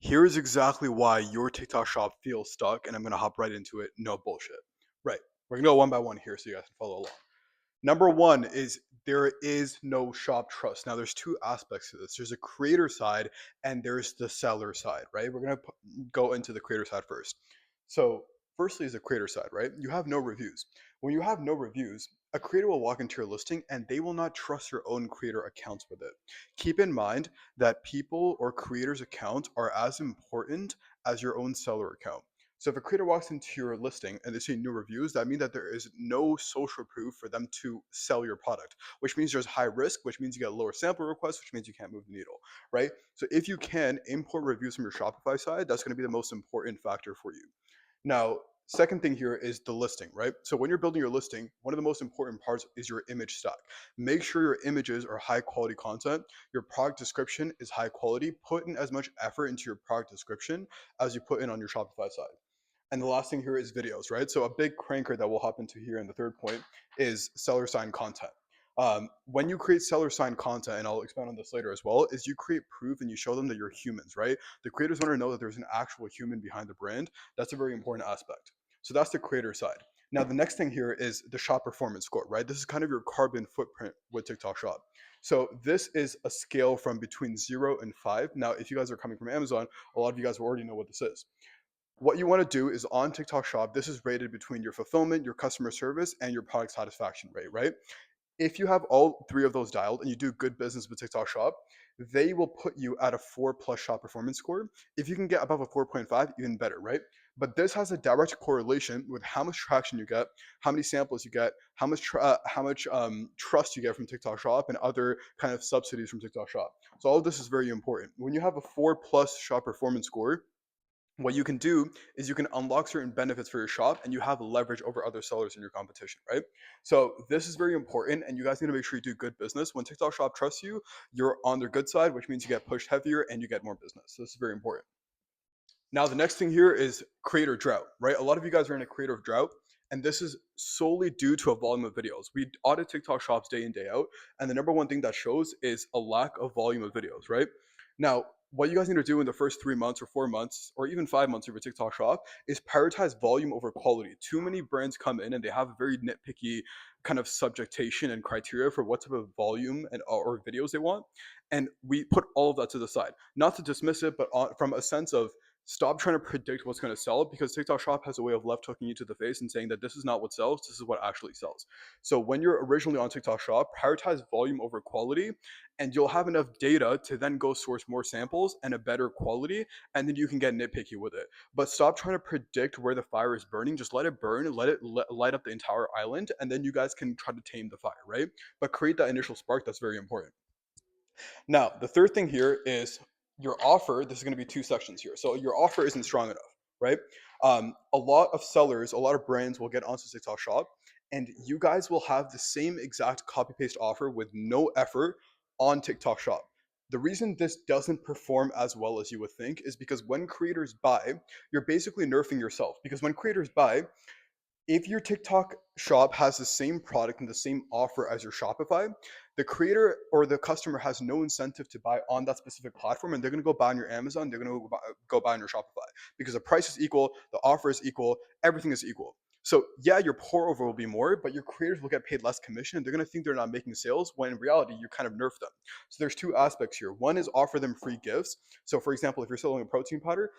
Here's exactly why your TikTok shop feels stuck, and I'm gonna hop right into it. No bullshit. Right. We're gonna go one by one here so you guys can follow along. Number one is there is no shop trust. Now, there's two aspects to this. There's a creator side and there's the seller side, right? We're gonna go into the creator side first. So, firstly, is the creator side, right? You have no reviews. When you have no reviews, a creator will walk into your listing and they will not trust your own creator accounts with it. Keep in mind that people or creators' accounts are as important as your own seller account. So if a creator walks into your listing and they see no reviews, that means that there is no social proof for them to sell your product, which means there's high risk, which means you get lower sample requests, which means you can't move the needle, right? So if you can import reviews from your Shopify side, that's going to be the most important factor for you. Now, second thing here is the listing, right? So when you're building your listing, one of the most important parts is your image stack. Make sure your images are high quality content. Your product description is high quality. Put in as much effort into your product description as you put in on your Shopify side. And the last thing here is videos, right? So a big cranker that we'll hop into here in the third point is seller signed content. When you create seller signed content, and I'll expand on this later as well, is you create proof and you show them that you're humans, right? The creators want to know that there's an actual human behind the brand. That's a very important aspect. So that's the creator side. Now, the next thing here is the shop performance score, right? This is kind of your carbon footprint with TikTok Shop. So this is a scale from between 0 and 5. Now, if you guys are coming from Amazon, a lot of you guys will already know what this is. What you want to do is on TikTok Shop, this is rated between your fulfillment, your customer service, and your product satisfaction rate, right? If you have all three of those dialed and you do good business with TikTok Shop, they will put you at a 4+ shop performance score. If you can get above a 4.5, even better, right? But this has a direct correlation with how much traction you get, how many samples you get, how much trust you get from TikTok Shop, and other kind of subsidies from TikTok Shop. So all of this is very important. When you have a 4+ shop performance score, what you can do is you can unlock certain benefits for your shop and you have leverage over other sellers in your competition, right? So this is very important and you guys need to make sure you do good business. When TikTok Shop trusts you, you're on their good side, which means you get pushed heavier and you get more business. So this is very important. Now, the next thing here is creator drought, right? A lot of you guys are in a creator drought, and this is solely due to a volume of videos. We audit TikTok shops day in, day out, and the number one thing that shows is a lack of volume of videos, right? Now, what you guys need to do in the first 3 months or 4 months or even 5 months of your TikTok shop is prioritize volume over quality. Too many brands come in and they have a very nitpicky kind of subjectation and criteria for what type of volume and or videos they want. And we put all of that to the side, not to dismiss it, but from a sense of stop trying to predict what's going to sell because TikTok Shop has a way of left hooking you to the face and saying that this is not what sells, this is what actually sells. So when you're originally on TikTok Shop, prioritize volume over quality, and you'll have enough data to then go source more samples and a better quality, and then you can get nitpicky with it. But stop trying to predict where the fire is burning. Just let it burn, let it light up the entire island, and then you guys can try to tame the fire, right? But create that initial spark. That's very important. Now, the third thing here is your offer. This is going to be two sections here. So your offer isn't strong enough, right? A lot of sellers, a lot of brands will get onto TikTok Shop, and you guys will have the same exact copy paste offer with no effort on TikTok Shop. The reason this doesn't perform as well as you would think is because when creators buy, you're basically nerfing yourself. Because when creators buy, if your TikTok shop has the same product and the same offer as your Shopify, the creator or the customer has no incentive to buy on that specific platform, and they're going to go buy on your Amazon, they're going to go buy on your Shopify because the price is equal, the offer is equal, everything is equal. So yeah, your pour over will be more, but your creators will get paid less commission, and they're going to think they're not making sales when in reality you kind of nerf them. So there's two aspects here. One is offer them free gifts. So for example, if you're selling a protein powder,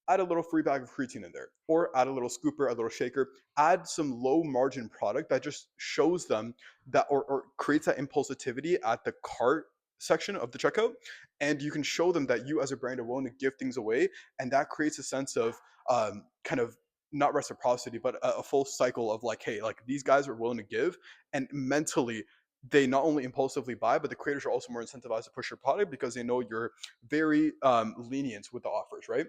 add a little free bag of creatine in there, or add a little scooper, a little shaker, add some low margin product that just shows them that or creates that impulsivity at the cart section of the checkout. And you can show them that you as a brand are willing to give things away. And that creates a sense of kind of not reciprocity, but a full cycle of like, hey, like these guys are willing to give. And mentally, they not only impulsively buy, but the creators are also more incentivized to push your product because they know you're very lenient with the offers, right?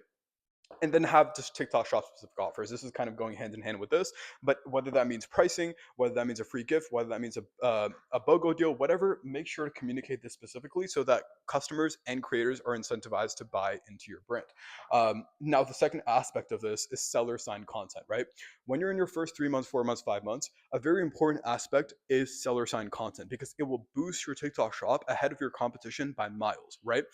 and then have just TikTok shop specific offers. This is kind of going hand in hand with this, but whether that means pricing, whether that means a free gift, whether that means a BOGO deal, whatever, make sure to communicate this specifically so that customers and creators are incentivized to buy into your brand. Now, the second aspect of this is seller signed content, right? When you're in your first 3 months, 4 months, 5 months, a very important aspect is seller signed content because it will boost your TikTok shop ahead of your competition by miles, right?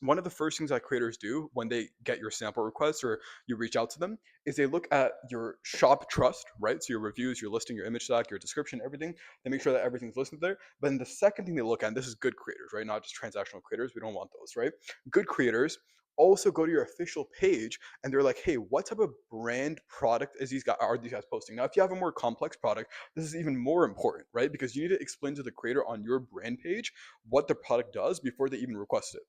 One of the first things that creators do when they get your sample requests or you reach out to them is they look at your shop trust, right? So your reviews, your listing, your image stack, your description, everything. They make sure that everything's listed there. But then the second thing they look at, and this is good creators, right? Not just transactional creators. We don't want those, right? Good creators also go to your official page and they're like, hey, what type of brand product are these guys posting? Now, if you have a more complex product, this is even more important, right? Because you need to explain to the creator on your brand page what the product does before they even request it.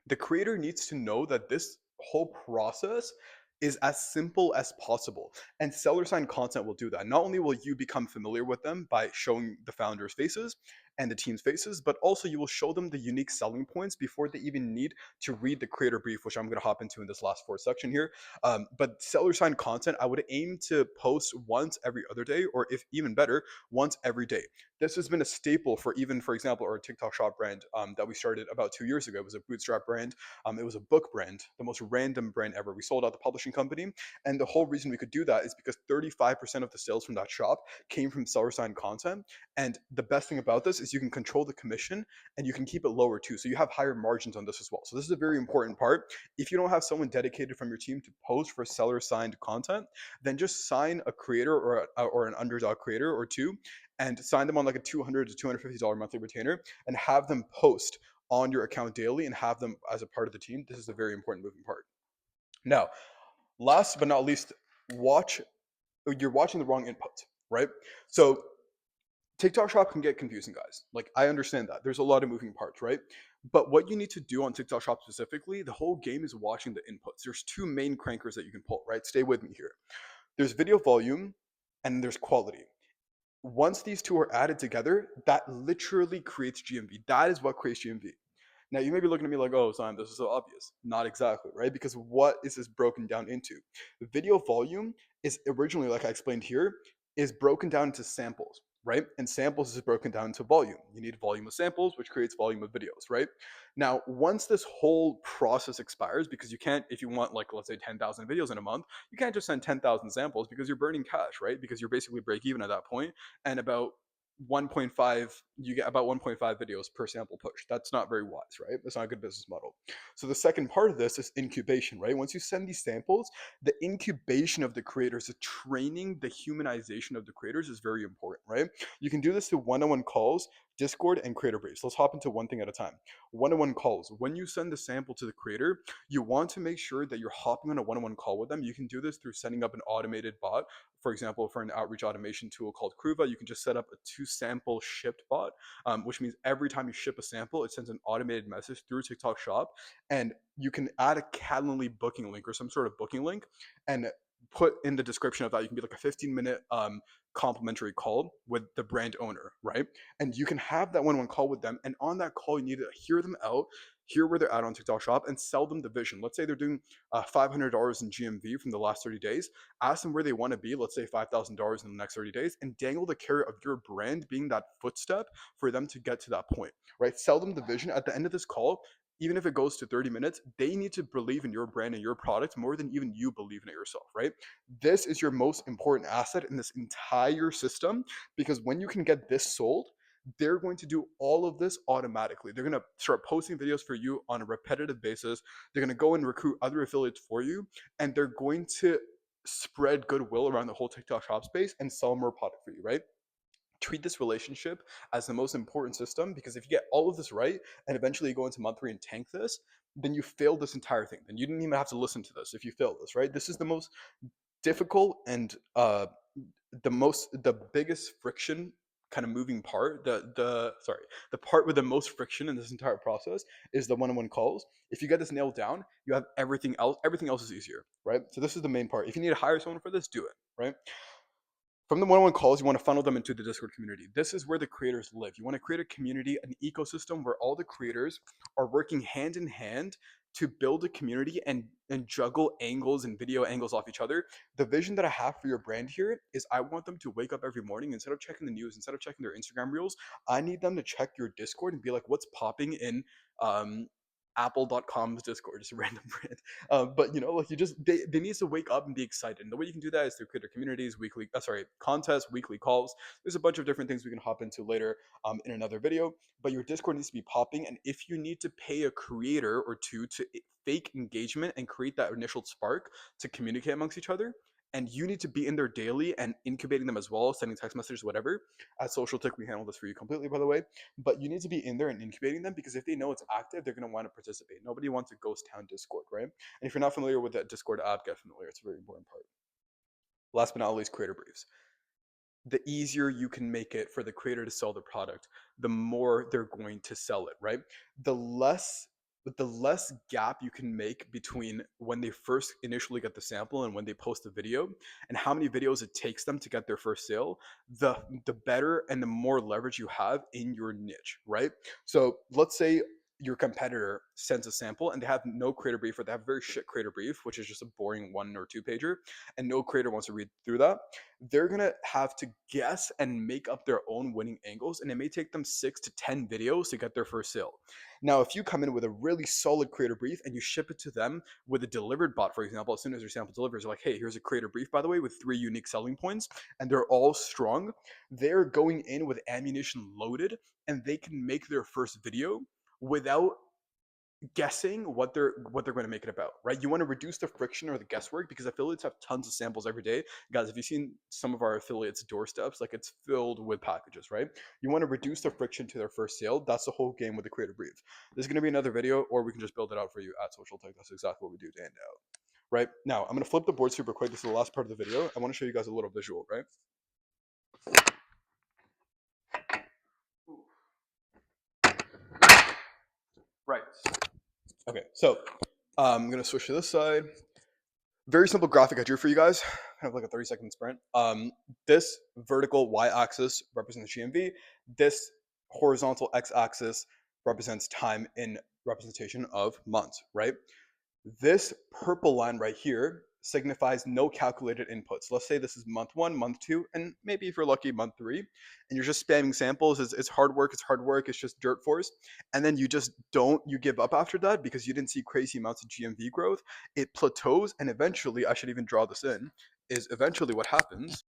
The creator needs to know that this whole process is as simple as possible. And seller signed content will do that. Not only will you become familiar with them by showing the founders' faces and the team's faces, but also you will show them the unique selling points before they even need to read the creator brief, which I'm going to hop into in this last fourth section here. But seller signed content, I would aim to post once every other day, or if even better, once every day. This has been a staple for even, for example, our TikTok shop brand that we started about 2 years ago. It was a bootstrap brand. It was a book brand, the most random brand ever. We sold out the publishing company. And the whole reason we could do that is because 35% of the sales from that shop came from seller signed content. And the best thing about this is you can control the commission and you can keep it lower too. So you have higher margins on this as well. So this is a very important part. If you don't have someone dedicated from your team to post for seller signed content, then just sign a creator or an underdog creator or two and sign them on like a $200 to $250 monthly retainer and have them post on your account daily and have them as a part of the team. This is a very important moving part. Now, last but not least, you're watching the wrong inputs, right? So TikTok shop can get confusing, guys. Like, I understand that. There's a lot of moving parts, right? But what you need to do on TikTok shop specifically, the whole game is watching the inputs. There's two main crankers that you can pull, right? Stay with me here. There's video volume and there's quality. Once these two are added together, that literally creates GMV. That is what creates GMV. Now, you may be looking at me like, oh, Simon, this is so obvious. Not exactly, right? Because what is this broken down into? The video volume is originally, like I explained here, is broken down into samples, right? And samples is broken down into volume. You need volume of samples, which creates volume of videos, right? Now, once this whole process expires, because you can't, if you want, like, let's say 10,000 videos in a month, you can't just send 10,000 samples because you're burning cash, right? Because you're basically break even at that point, and about 1.5 you get about 1.5 videos per sample push. That's not very wise, right? That's not a good business model. So the second part of this is incubation, right? Once you send these samples, the incubation of the creators, the training, the humanization of the creators is very important, right? You can do this through one-on-one calls, Discord, and creator briefs. Let's hop into one thing at a time. One-on-one calls. When you send the sample to the creator, you want to make sure that you're hopping on a one-on-one call with them. You can do this through setting up an automated bot. For example, for an outreach automation tool called Kruva, you can just set up a 2 sample shipped bot, which means every time you ship a sample, it sends an automated message through TikTok Shop, and you can add a Calendly booking link or some sort of booking link, and put in the description of that. You can be like a 15-minute complimentary call with the brand owner, right? And you can have that one-on-one call with them, and on that call, you need to hear them out, hear where they're at on TikTok Shop, and sell them the vision. Let's say they're doing $500 in GMV from the last 30 days. Ask them where they want to be, let's say $5,000 in the next 30 days, and dangle the carrot of your brand being that footstep for them to get to that point, right? Sell them the vision. At the end of this call, even if it goes to 30 minutes, they need to believe in your brand and your product more than even you believe in it yourself, right? This is your most important asset in this entire system, because when you can get this sold, they're going to do all of this automatically. They're going to start posting videos for you on a repetitive basis. They're going to go and recruit other affiliates for you, and they're going to spread goodwill around the whole TikTok shop space and sell more product for you, right? Treat this relationship as the most important system, because if you get all of this right and eventually you go into month 3 and tank this, then you failed this entire thing. Then you didn't even have to listen to this if you failed this, right? This is the most difficult and the biggest friction kind of moving part. The part with the most friction in this entire process is the one-on-one calls. If you get this nailed down, you have everything else. Everything else is easier, right? So this is the main part. If you need to hire someone for this, do it, right? From the one-on-one calls, you want to funnel them into the Discord community. This is where the creators live. You want to create a community, an ecosystem where all the creators are working hand in hand to build a community and juggle angles and video angles off each other. The vision that I have for your brand here is I want them to wake up every morning, instead of checking the news, instead of checking their Instagram reels, I need them to check your Discord and be like, what's popping in um Apple.com's Discord, just a random brand. But you know, like, they need to wake up and be excited. And the way you can do that is through creator communities, weekly, contests, weekly calls. There's a bunch of different things we can hop into later in another video. But your Discord needs to be popping, and if you need to pay a creator or two to fake engagement and create that initial spark to communicate amongst each other, and you need to be in there daily and incubating them as well, sending text messages, whatever. At Social Tick, we handle this for you completely, by the way. But you need to be in there and incubating them, because if they know it's active, they're going to want to participate. Nobody wants a ghost town Discord, right? And if you're not familiar with that Discord app, get familiar. It's a very important part. Last but not least, creator briefs. The easier you can make it for the creator to sell the product, the more they're going to sell it, right? The less the less gap you can make between when they first initially get the sample and when they post the video, and how many videos it takes them to get their first sale, the better and the more leverage you have in your niche, right? So let's say your competitor sends a sample and they have no creator brief, or they have a very shit creator brief, which is just a boring 1 or 2 pager, and no creator wants to read through that. They're gonna have to guess and make up their own winning angles, and it may take them 6 to 10 videos to get their first sale. Now, if you come in with a really solid creator brief and you ship it to them with a delivered bot, for example, as soon as your sample delivers, you're like, hey, here's a creator brief, by the way, with 3 unique selling points, and they're all strong. They're going in with ammunition loaded, and they can make their first video without guessing what they're going to make it about, right? You want to reduce the friction or the guesswork, because affiliates have tons of samples every day. Guys, if you've seen some of our affiliates doorsteps, like, it's filled with packages, right? You want to reduce the friction to their first sale. That's the whole game with the creator brief. There's going to be another video, or we can just build it out for you at Social Tech. That's exactly what we do day in, day out. Right now, I'm going to flip the board super quick. This is the last part of the video. I want to show you guys a little visual, right? Right. Okay, so I'm gonna switch to this side. Very simple graphic I drew for you guys, kind of like a 30-second sprint. This vertical y-axis represents GMV. This horizontal x-axis represents time in representation of months, right? This purple line right here signifies no calculated inputs. Let's say this is month 1, month 2, and maybe if you're lucky, month 3, and you're just spamming samples. It's hard work, it's just dirt force. And then you give up after that because you didn't see crazy amounts of GMV growth. It plateaus, and eventually, I should even draw this in, is eventually what happens